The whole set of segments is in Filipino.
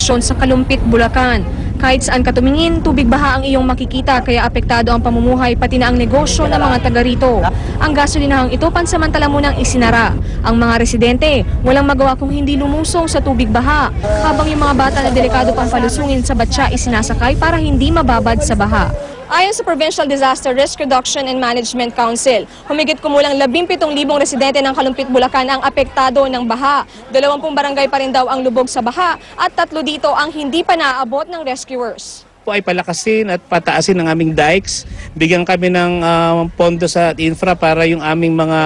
sitwasyon sa Kalumpit, Bulacan. Kahit saan ka tumingin, tubig baha ang iyong makikita kaya apektado ang pamumuhay pati na ang negosyo ng mga taga rito. Ang gasolinahang ito pansamantala munang isinara. Ang mga residente walang magawa kung hindi lumusong sa tubig baha, habang yung mga bata na delikado pang palusungin sa batya isinasakay para hindi mababad sa baha. Ayon sa Provincial Disaster Risk Reduction and Management Council, humigit kumulang 17,000 residente ng Kalumpit, Bulacan ang apektado ng baha. 20 barangay pa rin daw ang lubog sa baha at 3 dito ang hindi pa naaabot ng rescuers. Po ay palakasin at pataasin ang aming dikes. Bigyan kami ng pondo sa infra para yung aming mga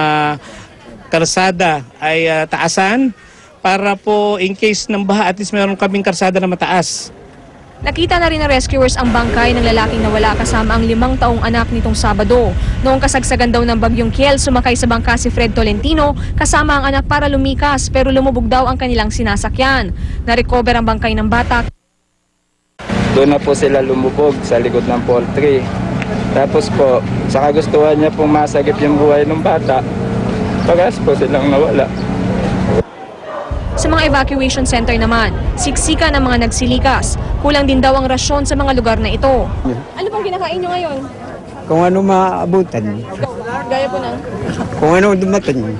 karsada ay taasan para po in case ng baha at least meron kaming karsada na mataas. Nakita na rin ng rescuers ang bangkay ng lalaking nawala kasama ang 5 taong anak nitong Sabado. Noong kasagsagan daw ng bagyong Kiel, sumakay sa bangka si Fred Tolentino kasama ang anak para lumikas pero lumubog daw ang kanilang sinasakyan. Na-recover ang bangkay ng bata. Doon na po sila lumubog sa likod ng poultry. Tapos po, sa kagustuhan niya pong masagip yung buhay ng bata, pagas po silang nawala. Sa mga evacuation center naman, siksika ng mga nagsilikas. Kulang din daw ang rasyon sa mga lugar na ito. Ano pong kinakain nyo ngayon? Kung ano maabutan. Gaya po ng? Kung ano dumating.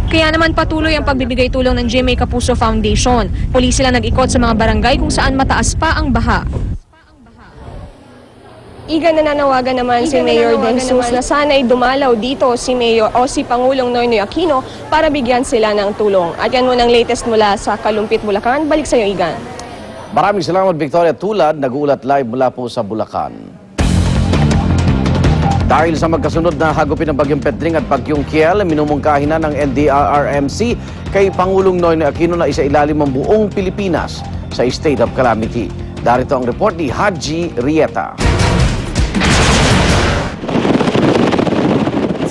Kaya naman patuloy ang pagbibigay tulong ng GMA Kapuso Foundation. Puli sila nag-ikot sa mga barangay kung saan mataas pa ang baha. Igan nananawagan naman si Mayor Jesus na sana'y dumalaw dito si Mayor o si Pangulong Noynoy Aquino para bigyan sila ng tulong. At yan muna ang latest mula sa Kalumpit, Bulacan. Balik sa iyo, Igan. Maraming salamat, Victoria Tulad. Nag-uulat live mula po sa Bulacan. Dahil sa magkasunod na hagupin ng Bagyong Pedring at Bagyong Kiel, minumungkahi na ng NDRRMC kay Pangulong Noynoy Aquino na isailalim ang buong Pilipinas sa state of calamity. Darito ang report ni Haji Rieta.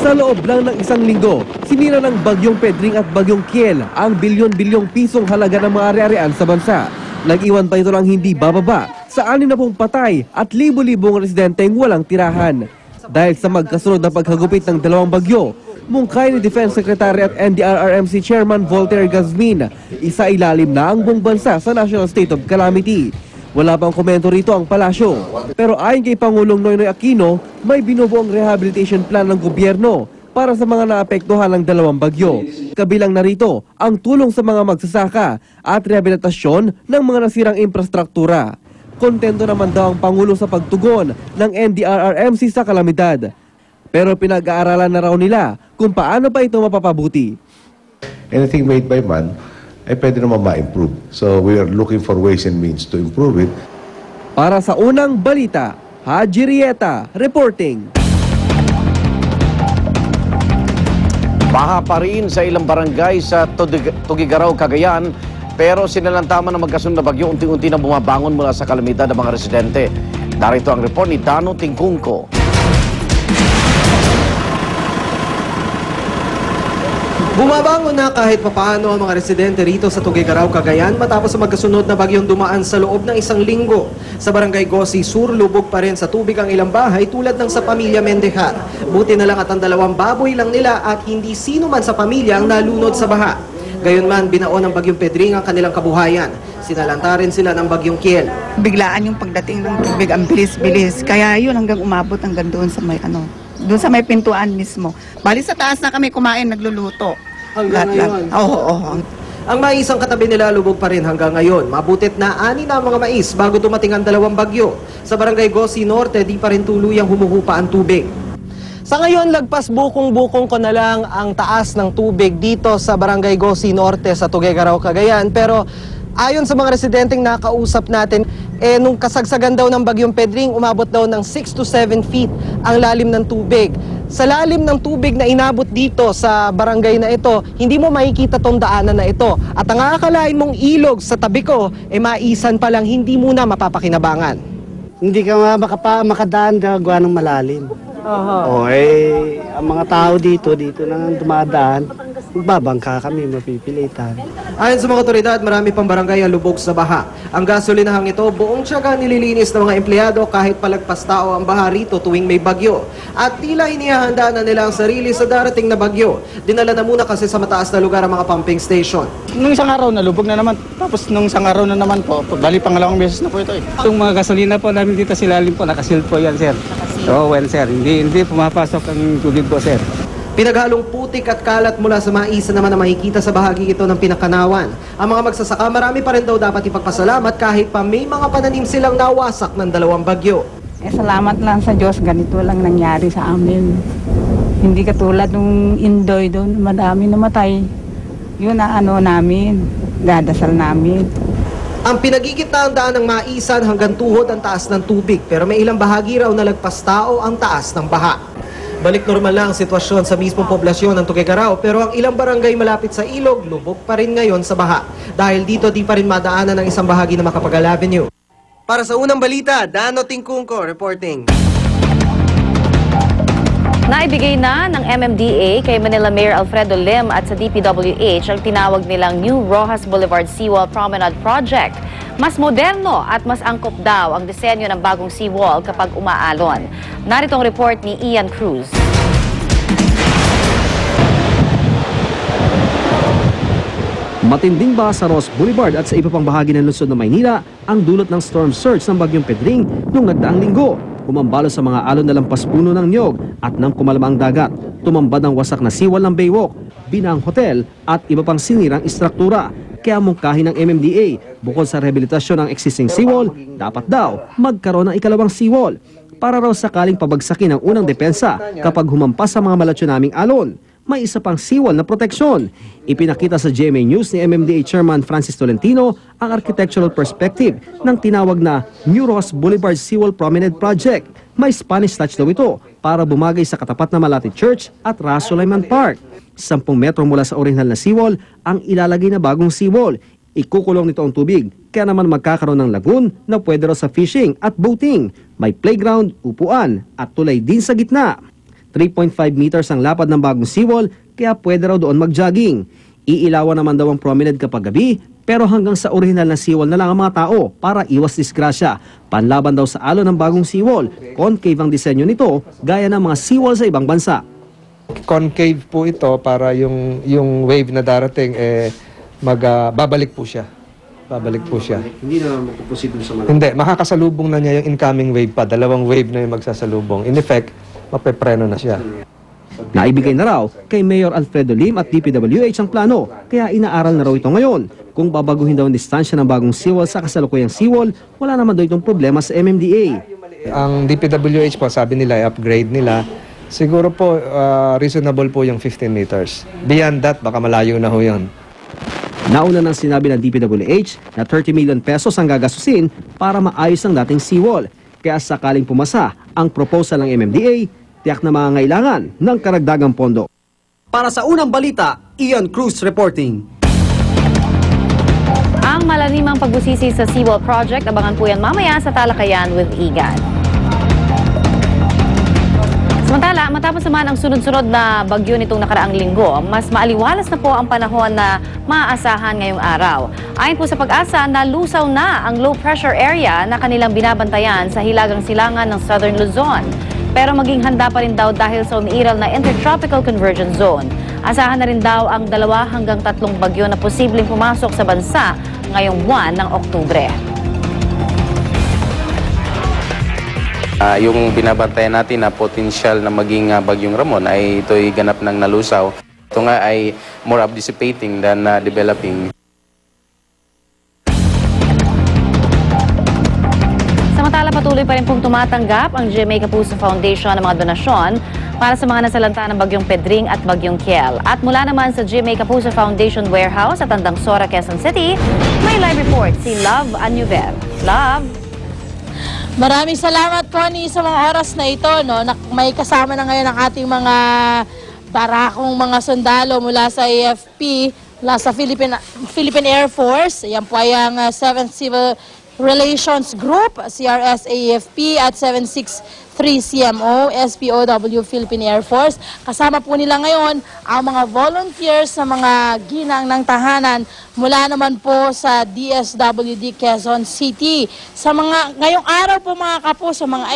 Sa loob lang ng isang linggo, sinira ng Bagyong Pedring at Bagyong Kiel ang bilyon-bilyong pisong halaga ng mga ari-arian sa bansa. Nag-iwan pa ito ng hindi bababa sa 60 patay at libo-libong residenteng walang tirahan. Dahil sa magkasunod na paghagupit ng 2 bagyo, mungkay ni Defense Secretary at NDRRMC Chairman Voltaire Gazmin, isa ilalim na ang buong bansa sa National State of Calamity. Wala pang komento rito ang palasyo. Pero ayon kay Pangulong Noynoy Aquino, may binubuong rehabilitation plan ng gobyerno para sa mga naapektuhan ng 2 bagyo. Kabilang na rito ang tulong sa mga magsasaka at rehabilitasyon ng mga nasirang infrastruktura. Kontento naman daw ang Pangulo sa pagtugon ng NDRRMC sa kalamidad. Pero pinag-aaralan na raw nila kung paano pa ito mapapabuti. Anything made by man ay pwede naman ma-improve. So we are looking for ways and means to improve it. Para sa unang balita, Haji Rieta reporting. Baha pa rin sa ilang barangay sa Tugigaraw, Cagayan, pero sinalantaman ng magkasunod na bagyo, unti-unti na bumabangon mula sa kalamidad ng mga residente. Darito ang report ni Dano Tingkungko. Bumabangon na kahit papaano ang mga residente rito sa Tugigaraw, Cagayan matapos sa magkasunod na bagyong dumaan sa loob ng isang linggo. Sa barangay Gosi Sur, lubog pa rin sa tubig ang ilang bahay tulad ng sa pamilya Mendejar. Buti na lang at ang 2 baboy lang nila at hindi sino man sa pamilya ang nalunod sa baha. Gayunman, binaon ng Bagyong Pedring ang kanilang kabuhayan. Sinalanta rin sila ng Bagyong Kiel. Biglaan yung pagdating ng tubig, ang bilis-bilis. Kaya yun hanggang umabot hanggang doon sa may doon sa may pintuan mismo. Bali sa taas na kami kumain, nagluluto. Hanggang ngayon? Oo. Ang maisang katabi nila lubog pa rin hanggang ngayon. Mabutit na 6 na mga mais bago dumating ang 2 bagyo. Sa barangay Gosi Norte, di pa rin tuluyang humuhupa ang tubig. Sa ngayon, lagpas bukong-bukong ko na lang ang taas ng tubig dito sa barangay Gosi Norte sa Tugigaraw, Cagayan. Pero ayon sa mga residenteng nakausap natin, nung kasagsagan daw ng Bagyong Pedring, umabot daw ng 6 to 7 feet ang lalim ng tubig. Sa lalim ng tubig na inabot dito sa barangay na ito, hindi mo makikita tong daanan na ito. At ang akalain mong ilog sa tabi ko, maisan pa lang, hindi mo na mapapakinabangan. Hindi ka nga makadaan na gawa ng malalim. Ang mga tao dito nang dumadaan, magbabangka kami, mapipilitan. Ayon sa mga otoridad, marami pang barangay ang lubog sa baha. Ang gasolinahang ito, buong tiyaga nililinis ng mga empleyado kahit palagpas tao ang baha rito tuwing may bagyo. At tila inihahanda na nila ang sarili sa darating na bagyo. Dinala na muna kasi sa mataas na lugar ang mga pumping station. Nung isang araw, nalubog na naman. Tapos nung isang araw na naman po, bali pangalawang beses na po ito eh. Yung mga gasolina po namin dito silalim po, nakasil po yan, sir. Oo, well, sir. Hindi pumapasok ang tubig po, sir. Pinaghalong putik at kalat mula sa mais naman na makikita sa bahagi ito ng Pinakanawan. Ang mga magsasaka, marami pa rin daw dapat ipagpasalamat kahit pa may mga pananim silang nawasak ng 2 bagyo. Salamat lang sa Diyos, ganito lang nangyari sa amin. Hindi katulad nung Indoy doon, madami namatay. Yun na namin, dadasal namin. Ang pinagigitnaan daan ng maisan hanggang tuhod ang taas ng tubig, pero may ilang bahagi raw na lagpas tao ang taas ng baha. Balik normal lang ang sitwasyon sa mismong poblasyon ng Tuguegarao, pero ang ilang barangay malapit sa ilog, lubog pa rin ngayon sa baha. Dahil dito di pa rin madaanan ng isang bahagi ng Macapagal Avenue. Para sa unang balita, Dano Tingkungko reporting. Naibigay na ng MMDA kay Manila Mayor Alfredo Lim at sa DPWH ang tinawag nilang New Rojas Boulevard Seawall Promenade Project. Mas moderno at mas angkop daw ang disenyo ng bagong seawall kapag umaalon. Narito ang report ni Ian Cruz. Matinding baha sa Ross Boulevard at sa iba pang bahagi ng lungsod ng Maynila ang dulot ng storm surge ng Bagyong Pedring noong nagdaang linggo. Umambalo sa mga alon na lampas puno ng niyog at nang kumalma ang dagat. Tumambad ang wasak na seawall ng Baywalk, Binang Hotel at iba pang sinirang istruktura. Kaya mungkahi ng MMDA, bukod sa rehabilitasyon ng existing seawall, dapat daw magkaroon ng ikalawang seawall para raw sakaling pabagsakin ang unang depensa kapag humampas sa mga malatsunaming alon. May isa pang seawall na proteksyon. Ipinakita sa GMA News ni MMDA Chairman Francis Tolentino ang architectural perspective ng tinawag na New Rojas Boulevard Seawall Promenade Project. May Spanish touch daw ito para bumagay sa katapat na Malate Church at Ras Sulaiman Park. 10 metro mula sa orihinal na seawall ang ilalagay na bagong seawall. Ikukulong nito ang tubig, kaya naman magkakaroon ng lagoon na pwede raw sa fishing at boating. May playground, upuan at tulay din sa gitna. 3.5 meters ang lapad ng bagong seawall, kaya pwede raw doon mag-jogging. Iilawan naman daw ang promenade kapag gabi, pero hanggang sa orihinal na seawall na lang ang mga tao para iwas disgrasya. Panlaban daw sa alon ng bagong seawall. Concave ang disenyo nito, gaya ng mga seawall sa ibang bansa. Concave po ito para yung wave na darating babalik po siya. Babalik po siya. Hindi na magpupusit dun sa Hindi, makakasalubong na niya yung incoming wave pa. 2 wave na yung magsasalubong. In effect, mapepreno na siya. Naibigay na raw kay Mayor Alfredo Lim at DPWH ang plano, kaya inaaral na raw ito ngayon. Kung babaguhin daw ang distansya ng bagong seawall sa kasalukuyang seawall, wala naman daw itong problema sa MMDA. Ang DPWH po, sabi nila, i-upgrade nila. Siguro po, reasonable po yung 15 meters. Beyond that, baka malayo na ho yun. Nauna nang sinabi ng DPWH na 30 million pesos ang gagastusin para maayos ang dating seawall. Kaya sakaling pumasa ang proposal ng MMDA, tiyak na mangangailangan ng karagdagang pondo. Para sa unang balita, Ian Cruz reporting. Ang malalimang pagbusisi sa Seawall Project, abangan po yan mamaya sa Talakayan with Igan. Samantala, matapos naman ang sunod-sunod na bagyo nitong nakaraang linggo, mas maaliwalas na po ang panahon na maaasahan ngayong araw. Ayon po sa Pag-asa, nalusaw na ang low pressure area na kanilang binabantayan sa hilagang silangan ng Southern Luzon. Pero maging handa pa rin daw dahil sa umiiral na Intertropical Convergence Zone. Asahan na rin daw ang 2 hanggang 3 bagyo na posibleng pumasok sa bansa ngayong buwan ng Oktubre. Yung binabantayan natin na potensyal na maging bagyong Ramon ay ito'y ganap ng nalusaw. Ito nga ay more of dissipating than developing. Samantala, patuloy pa rin pong tumatanggap ang GMA Kapuso Foundation ng mga donasyon para sa mga nasalanta ng Bagyong Pedring at Bagyong Kiel. At mula naman sa GMA Kapuso Foundation Warehouse at Tandang Sora, Quezon City, may live report si Love Anuver. Love! Maraming salamat, Connie, sa mga oras na ito. No? May kasama na ngayon ang ating mga barakong mga sundalo mula sa AFP, mula sa Philippine Air Force. Yan po ay ang 7th Civil Relations Group, CRS-AFP at 763 CMO, SPOW Philippine Air Force. Kasama po nila ngayon ang mga volunteers sa mga ginang ng tahanan mula naman po sa DSWD Quezon City. Sa mga ngayong araw po mga kapuso, mga